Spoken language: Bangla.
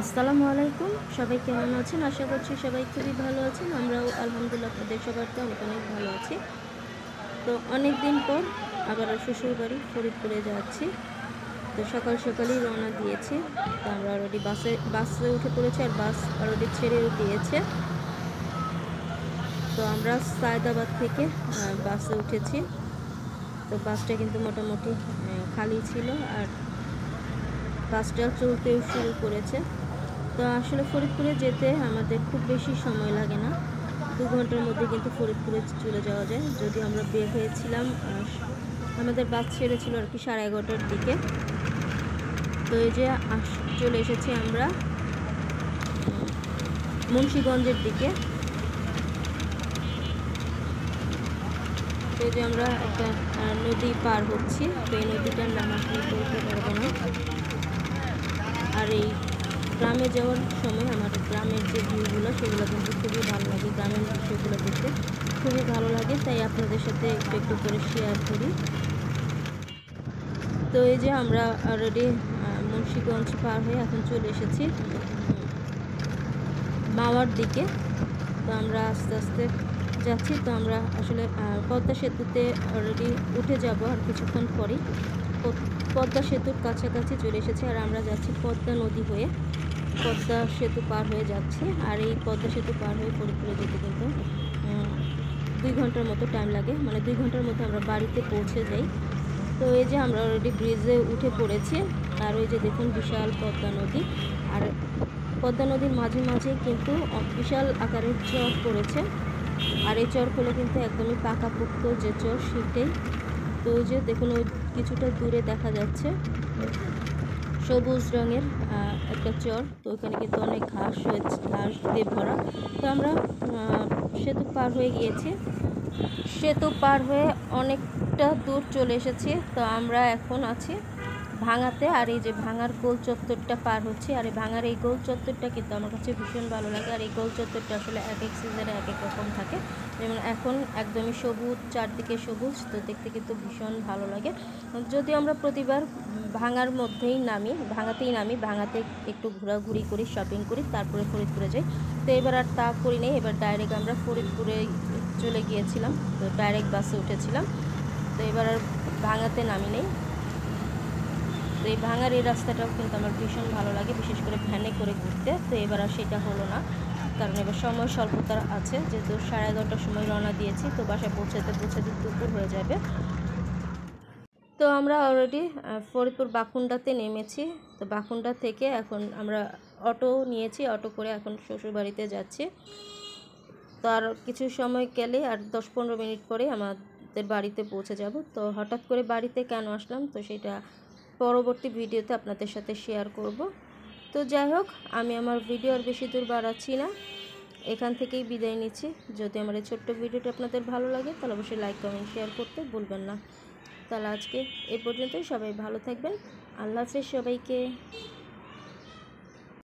আসসালামু আলাইকুম। সবাই কেমন আছেন? আশা করছি সবাই খুবই ভালো আছেন। আমরাও আলহামদুলিল্লাহ আপনাদের সবারটা অনেক ভালো আছি। তো অনেক দিন পর আবারও শ্বশুরবাড়ি ফরিদপুরে যাচ্ছি। তো সকাল সকালই রওনা দিয়েছি। তো আমরা অলরেডি বাসে উঠে পড়েছি, আর বাস অলরেডি ছেড়েও দিয়েছে। তো আমরা সায়দাবাদ থেকে বাসে উঠেছি। তো বাসটা কিন্তু মোটামুটি খালি ছিল, আর বাসটা চলতেও শুরু করেছে। তো আসলে ফরিদপুরে যেতে আমাদের খুব বেশি সময় লাগে না, 2 ঘন্টার মধ্যে কিন্তু ফরিদপুরে চলে যাওয়া যায়। যদি আমরা বের হয়েছিলাম, আমাদের বাস ছেড়েছিল আর কি 11:30টার দিকে। তো এই যে চলে এসেছি আমরা মুন্সিগঞ্জের দিকে। তো এই যে আমরা একটা নদী পার হচ্ছি। তো এই নদীটার নাম আসলে বলতে পারবো না। আর এই গ্রামে যাওয়ার সময় আমার গ্রামের যে ভিউগুলো সেগুলো কিন্তু খুবই ভালো লাগে, গ্রামের দৃশ্যগুলো দেখতে খুবই ভালো লাগে, তাই আপনাদের সাথে একটু একটু করে শেয়ার করি। তো এই যে আমরা অলরেডি মুন্সিগঞ্জ পার হয়ে এখন চলে এসেছি মাওয়ার দিকে। তো আমরা আস্তে আস্তে যাচ্ছি। তো আমরা আসলে পদ্মা সেতুতে অলরেডি উঠে যাব আর কিছুক্ষণ পরেই। পদ্মা সেতুর কাছাকাছি চলে এসেছি, আর আমরা যাচ্ছি পদ্মা নদী হয়ে, পদ্মা সেতু পার হয়ে যাচ্ছি। আর এই পদ্মা সেতু পার হয়ে ফরিদপুরে যেতে কিন্তু 2 ঘন্টার মতো টাইম লাগে, মানে 2 ঘন্টার মধ্যে আমরা বাড়িতে পৌঁছে যাই। তো এই যে আমরা অলরেডি ব্রিজে উঠে পড়েছি, আর ওই যে দেখুন বিশাল পদ্মা নদী। আর পদ্মা নদীর মাঝে মাঝে কিন্তু বিশাল আকারের চর পড়েছে, আর এই চরগুলো কিন্তু একদমই পাকাপোক্ত যে চর সেটাই। তো ওই যে দেখুন ওই কিছুটা দূরে দেখা যাচ্ছে সবুজ রঙের একটা চর। তো ওখানে কিন্তু অনেক ঘাস হয়েছে, ঘাস দিয়ে ভরা। তো আমরা সেতু পার হয়ে গিয়েছি, সেতু পার হয়ে অনেকটা দূর চলে এসেছি। তো আমরা এখন আছি ভাঙাতে, আর এই যে ভাঙার গোল চত্বরটা পার হচ্ছে। আর এই ভাঙার এই গোল চত্বরটা কিন্তু আমার কাছে ভীষণ ভালো লাগে। আর এই গোল চত্বরটা আসলে এক এক সিজনে এক এক রকম থাকে, যেমন এখন একদমই সবুজ, চারদিকে সবুজ, তো দেখতে কিন্তু ভীষণ ভালো লাগে। যদিও আমরা প্রতিবার ভাঙার মধ্যেই নামি, ভাঙাতে একটু ঘোরাঘুরি করি, শপিং করি, তারপরে ফরিদপুরে যাই। তো এবার আর তা করি নেই, এবার ডাইরেক্ট আমরা ফরিদপুরে চলে গিয়েছিলাম। তো ডাইরেক্ট বাসে উঠেছিলাম। তো এবার আর ভাঙাতে নামি নেই। তো এই ভাঙার এই রাস্তাটাও কিন্তু আমার ভীষণ ভালো লাগে, বিশেষ করে ভ্যানে করে ঘুরতে। তো এবার আর সেটা হলো না, কারণ এবার সময় স্বল্পতা আছে, যেহেতু 11:30টার সময় রওনা দিয়েছি। তো বাসায় পৌঁছাতে দুপুর হয়ে যাবে। তো আমরা অলরেডি ফরিদপুর বাকুন্ডাতে নেমেছি। তো বাকুন্ডা থেকে এখন আমরা অটো নিয়েছি, অটো করে এখন শ্বশুরবাড়িতে যাচ্ছি। তো আর কিছু সময় গেলে, আর 10-15 মিনিট পরে আমাদের বাড়িতে পৌঁছে যাব। তো হঠাৎ করে বাড়িতে কেন আসলাম, তো সেটা পরবর্তী ভিডিওতে আপনাদের সাথে শেয়ার করব। তো যাই হোক, আমি আমার ভিডিও আর বেশি দূর বাড়াচ্ছি না, এখান থেকেই বিদায় নিচ্ছি। যদি আমার এই ছোট্ট ভিডিওটা আপনাদের ভালো লাগে তাহলে অবশ্যই লাইক কমেন্ট শেয়ার করতে ভুলবেন না। তাহলে আজকে এ পর্যন্তই, সবাই ভালো থাকবেন। আল্লাহ হাফেজ সবাইকে।